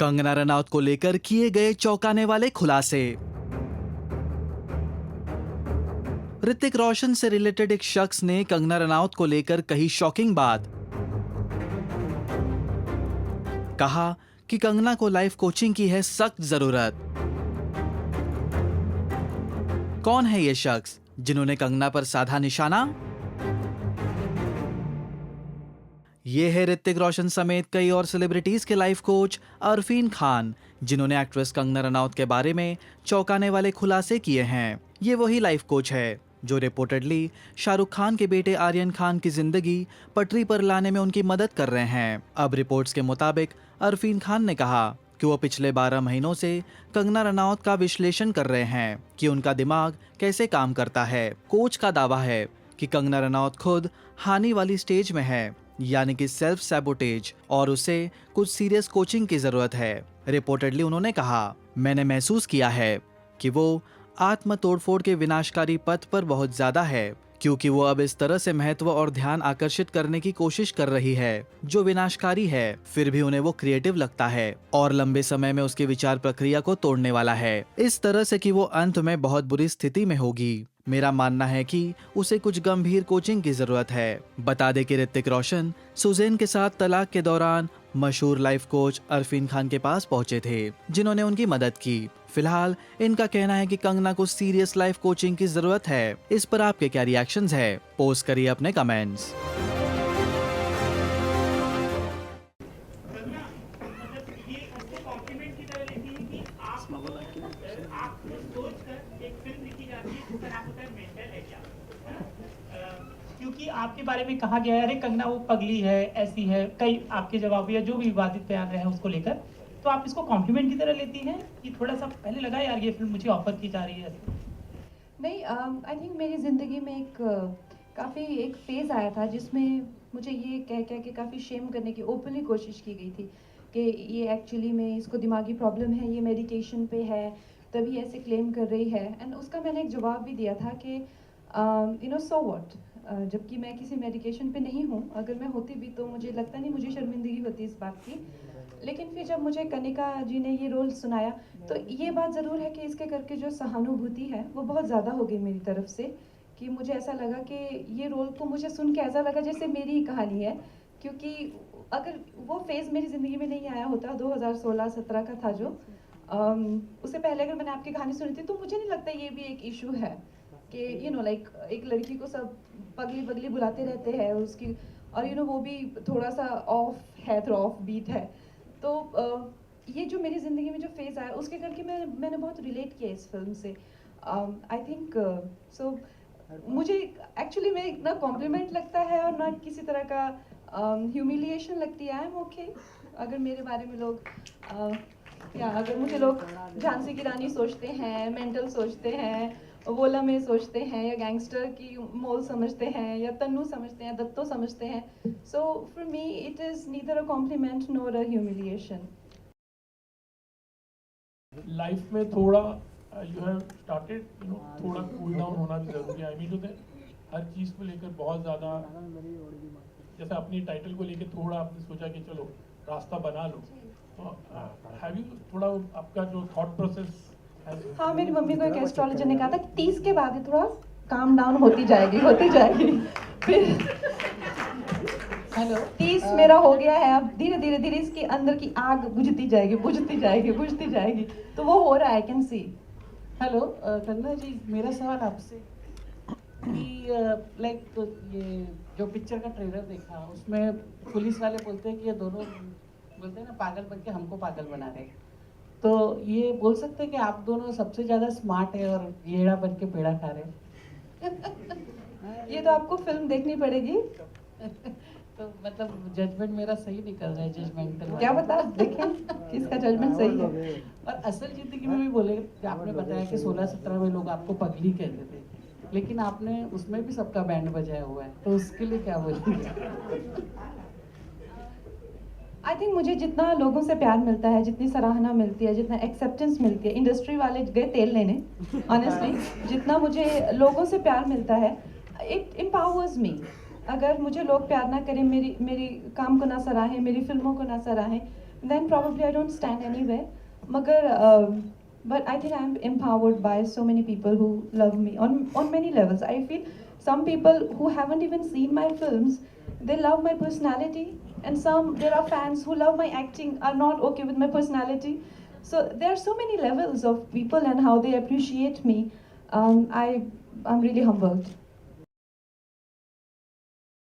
कंगना रनौत को लेकर किए गए चौंकाने वाले खुलासे। ऋतिक रोशन से रिलेटेड एक शख्स ने कंगना रनौत को लेकर कही शॉकिंग बात। कहा कि कंगना को लाइफ कोचिंग की है सख्त जरूरत। कौन है ये शख्स जिन्होंने कंगना पर साधा निशाना? ये है ऋतिक रोशन समेत कई और सेलिब्रिटीज के लाइफ कोच अरफीन खान, जिन्होंने एक्ट्रेस कंगना रनौत के बारे में चौंकाने वाले खुलासे किए हैं। ये वही लाइफ कोच है जो रिपोर्टेडली शाहरुख खान के बेटे आर्यन खान की जिंदगी पटरी पर लाने में उनकी मदद कर रहे हैं। अब रिपोर्ट्स के मुताबिक अरफीन खान ने कहा कि वो पिछले 12 महीनों से कंगना रनौत का विश्लेषण कर रहे हैं कि उनका दिमाग कैसे काम करता है। कोच का दावा है कि कंगना रनौत खुद हानि वाली स्टेज में है, यानी कि सेल्फ सैबोटेज, और उसे कुछ सीरियस कोचिंग की जरूरत है। रिपोर्टेडली उन्होंने कहा, मैंने महसूस किया है कि वो आत्म तोड़फोड़ के विनाशकारी पथ पर बहुत ज्यादा है, क्योंकि वो अब इस तरह से महत्व और ध्यान आकर्षित करने की कोशिश कर रही है जो विनाशकारी है, फिर भी उन्हें वो क्रिएटिव लगता है और लंबे समय में उसकी विचार प्रक्रिया को तोड़ने वाला है, इस तरह से कि वो अंत में बहुत बुरी स्थिति में होगी। मेरा मानना है कि उसे कुछ गंभीर कोचिंग की जरूरत है। बता दें कि ऋतिक रोशन सुजैन के साथ तलाक के दौरान मशहूर लाइफ कोच अरफीन खान के पास पहुंचे थे, जिन्होंने उनकी मदद की। फिलहाल इनका कहना है कि कंगना को सीरियस लाइफ कोचिंग की जरूरत है। इस पर आपके क्या रिएक्शंस है? पोस्ट करिए अपने कमेंट्स। क्योंकि आपके बारे में कहा गया है, अरे कंगना वो पगली है, ऐसी है, कई आपके जवाब या जो भी विवादित बयान रहे हैं उसको लेकर, तो आप इसको कॉम्प्लीमेंट की तरह लेती हैं कि थोड़ा सा पहले लगा यार ये फिल्म मुझे ऑफर की जा रही है? नहीं, आई थिंक मेरी ज़िंदगी में काफ़ी एक फेज़ आया था जिसमें मुझे ये कह कह के काफ़ी शेम करने की ओपनली कोशिश की गई थी कि ये एक्चुअली में इसको दिमागी प्रॉब्लम है, ये मेडिकेशन पे है, तभी ऐसे क्लेम कर रही है। एंड उसका मैंने एक जवाब भी दिया था कि सो व्हाट, जबकि मैं किसी मेडिकेशन पे नहीं हूँ। अगर मैं होती भी तो मुझे लगता नहीं मुझे शर्मिंदगी होती इस बात की। लेकिन फिर जब मुझे कनिका जी ने ये रोल सुनाया तो ये बात ज़रूर है कि इसके करके जो सहानुभूति है वो बहुत ज़्यादा हो गई मेरी तरफ से, कि मुझे ऐसा लगा कि ये रोल को मुझे सुन के ऐसा लगा जैसे मेरी ही कहानी है। क्योंकि अगर वो फेज़ मेरी ज़िंदगी में नहीं आया होता 2016-17 का था जो, उससे पहले अगर मैंने आपकी कहानी सुनी थी तो मुझे नहीं लगता ये भी एक इशू है कि लाइक एक लड़की को सब पगली पगली बुलाते रहते हैं उसकी, और वो भी थोड़ा सा ऑफ है, थोड़ा ऑफ बीट है। तो ये जो मेरी ज़िंदगी में जो फेज़ आया उसके करके मैंने बहुत रिलेट किया इस फिल्म से। आई थिंक सो मुझे एक्चुअली में ना कॉम्प्लीमेंट लगता है और ना किसी तरह का ह्यूमिलिएशन लगती है। आई एम ओके अगर मेरे बारे में लोग या अगर मुझे लोग झांसी की रानी सोचते हैं, मेंटल सोचते हैं, वोला में सोचते हैं, या गैंगस्टर की मोल समझते हैं, या तन्नू समझते हैं, दत्तो समझते हैं। So for me it is neither a compliment nor a humiliation. Life में थोड़ा यू हैव स्टार्टेड थोड़ा कूल डाउन होना भी जरूरी है। आई मीन टू हर चीज़ को लेकर बहुत ज़्यादा, जैसे अपनी टाइटल को लेकर थोड़ा आपने सोचा कि चलो रास्ता बना लो, तो हैव यू थोड़ा आपका जो थॉट प्रोसेस? हाँ, मेरी मम्मी को एक एस्ट्रोलॉजर ने कहा था 30 के बाद ही थोड़ा काम डाउन होती जाएगी फिर हेलो 30 मेरा हो गया है, अब धीरे धीरे इसके अंदर की आग बुझती जाएगी, तो वो हो रहा है, I can see. Hello Kangana ji, मेरा सवाल आपसे कि लाइक ये जो पिक्चर का ट्रेलर देखा उसमें पुलिस वाले बोलते हैं कि ये दोनों बोलते हैं ना पागल बन के हमको पागल बना रहे, तो ये बोल सकते हैं कि आप दोनों सबसे ज़्यादा स्मार्ट है और येड़ा बन के पेड़ा खा रहे हैं? ये तो आपको फिल्म देखनी पड़ेगी। तो मतलब जजमेंट मेरा सही निकल रहा है? जजमेंटल क्या बता, देखें किसका जजमेंट सही है। और असल जिंदगी में भी बोले, आपने बताया कि 16-17 में लोग आपको पगली कहते थे, लेकिन आपने उसमें भी सबका बैंड बजाया हुआ है, तो उसके लिए क्या बोलेंगे? आई थिंक मुझे जितना लोगों से प्यार मिलता है, जितनी सराहना मिलती है, जितना एक्सेप्टेंस मिलती है, इंडस्ट्री वाले गए तेल लेने ऑनेस्टली, जितना मुझे लोगों से प्यार मिलता है, इट एम्पावर्स मी। अगर मुझे लोग प्यार ना करें, मेरी काम को ना सराहें, मेरी फिल्मों को ना सराहें, then probably I don't stand anywhere. Magar, but I think I'm empowered by so many people who love me on many levels. I feel some people who haven't even seen my films, they love my personality, and some there are fans who love my acting are not okay with my personality. So there are so many levels of people and how they appreciate me. I'm really humbled.